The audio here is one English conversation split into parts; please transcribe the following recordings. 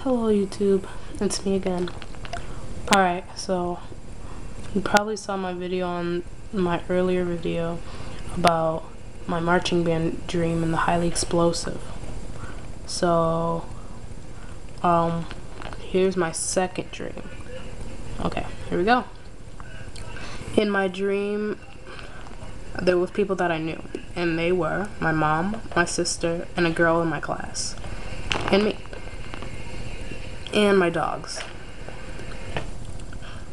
Hello YouTube, it's me again. Alright, so you probably saw my video on my earlier video about my marching band dream and the highly explosive. So, here's my second dream. Okay, here we go. In my dream, there was people that I knew, and they were my mom, my sister, and a girl in my class, and me. And my dogs.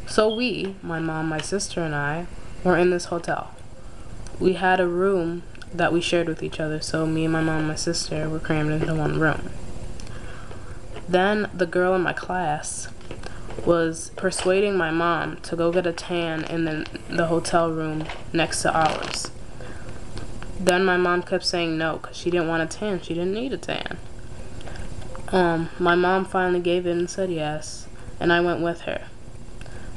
So my mom, my sister, and I were in this hotel. We had a room that we shared with each other, so me and my mom and my sister were crammed into one room. Then the girl in my class was persuading my mom to go get a tan in the hotel room next to ours. Then my mom kept saying no because she didn't want a tan. She didn't need a tan. My mom finally gave in and said yes, and I went with her.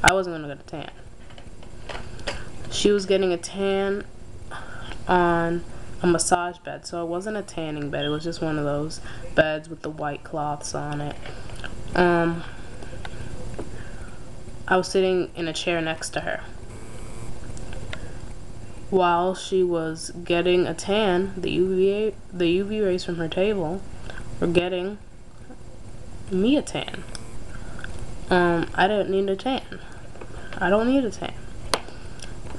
I wasn't going to get a tan. She was getting a tan on a massage bed, so it wasn't a tanning bed. It was just one of those beds with the white cloths on it. I was sitting in a chair next to her. While she was getting a tan, the UV rays from her table were getting me a tan. I didn't need a tan. I don't need a tan.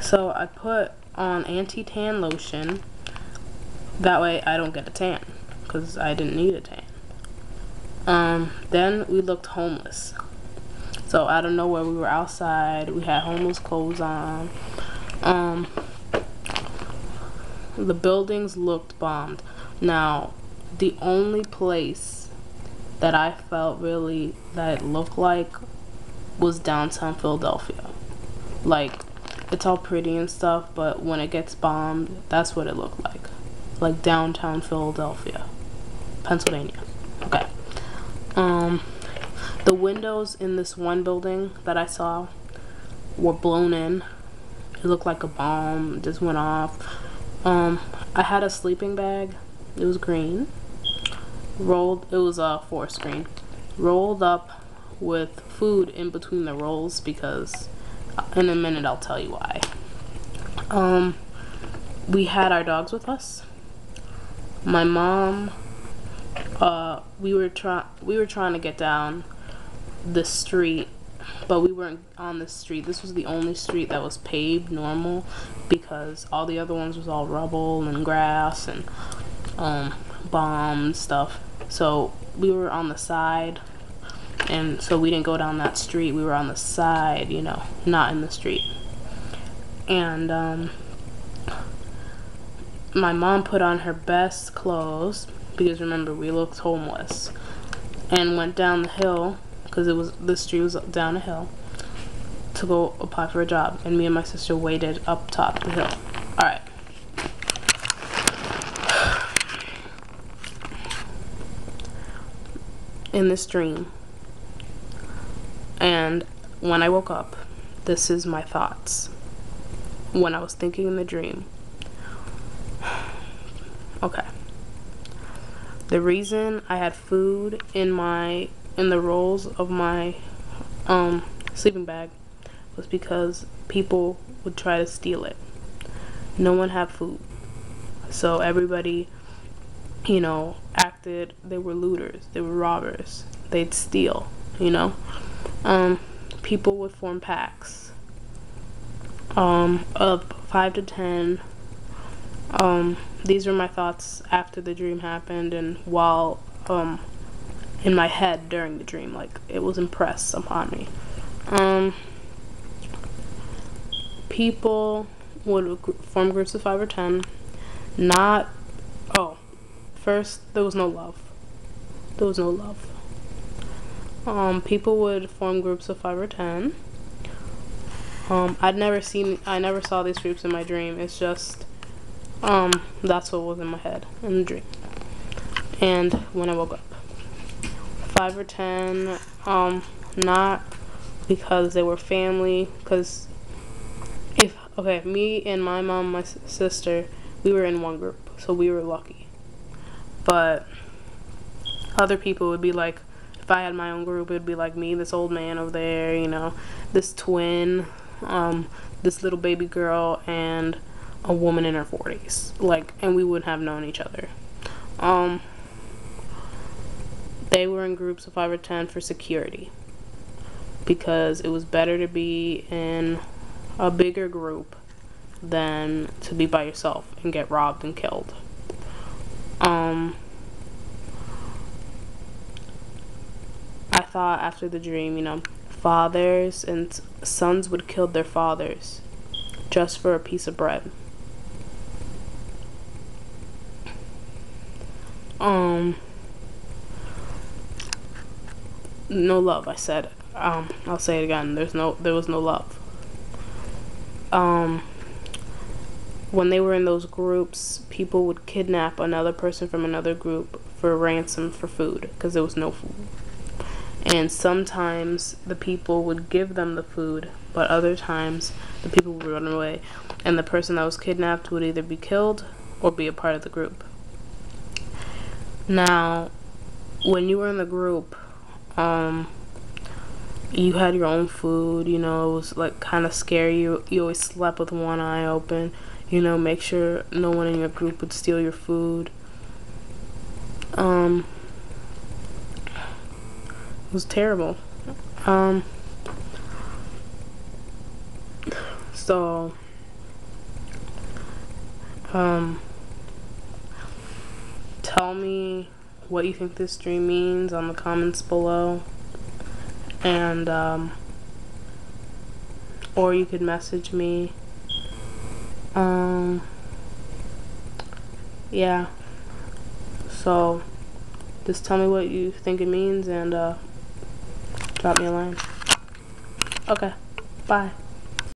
So I put on anti-tan lotion. That way I don't get a tan, because I didn't need a tan. Then we looked homeless. So out of nowhere, we were outside. We had homeless clothes on. The buildings looked bombed. Now, the only place that I felt really that it looked like was downtown Philadelphia. Like, it's all pretty and stuff, but when it gets bombed, that's what it looked like. Like downtown Philadelphia, Pennsylvania. Okay. The windows in this one building that I saw were blown in. It looked like a bomb just went off. I had a sleeping bag. It was green. It was a 4-screen. Rolled up with food in between the rolls because in a minute I'll tell you why. We had our dogs with us. My mom, we were trying to get down the street, but we weren't on the street. This was the only street that was paved normal because all the other ones was all rubble and grass and bomb stuff. So we were on the side, and so we didn't go down that street. We were on the side, you know, not in the street. And my mom put on her best clothes because remember we looked homeless, and went down the hill because the street was down a hill to go apply for a job, and me and my sister waited up top the hill. All right. In this dream, and when I woke up, this is my thoughts when I was thinking in the dream. Okay. The reason I had food in the rolls of my sleeping bag was because people would try to steal it. No one had food, so everybody, you know, acted, they were looters, they were robbers, they'd steal, you know. People would form packs of 5 to 10. These were my thoughts after the dream happened and while in my head during the dream, like it was impressed upon me. People would form groups of 5 or 10. First, there was no love. There was no love. People would form groups of 5 or 10. I never saw these groups in my dream. It's just, that's what was in my head in the dream. And when I woke up, 5 or 10, not because they were family, because me and my mom, my sister, we were in one group, so we were lucky. But other people would be like if I had my own group, it'd be like me, this old man over there, you know, this twin, this little baby girl, and a woman in her 40s. Like, and we wouldn't have known each other. They were in groups of 5 or 10 for security, because it was better to be in a bigger group than to be by yourself and get robbed and killed. I thought after the dream, you know, fathers and sons would kill their fathers just for a piece of bread. No love, I said. I'll say it again. There was no love. When they were in those groups, people would kidnap another person from another group for ransom for food, because there was no food. And sometimes the people would give them the food, but other times the people would run away, and the person that was kidnapped would either be killed or be a part of the group. Now, when you were in the group, you had your own food, you know, it was like kind of scary. You always slept with one eye open, you know, make sure no one in your group would steal your food. It was terrible. So, tell me what you think this dream means on the comments below, and or you could message me. Yeah, so just tell me what you think it means, and drop me a line. Okay, bye.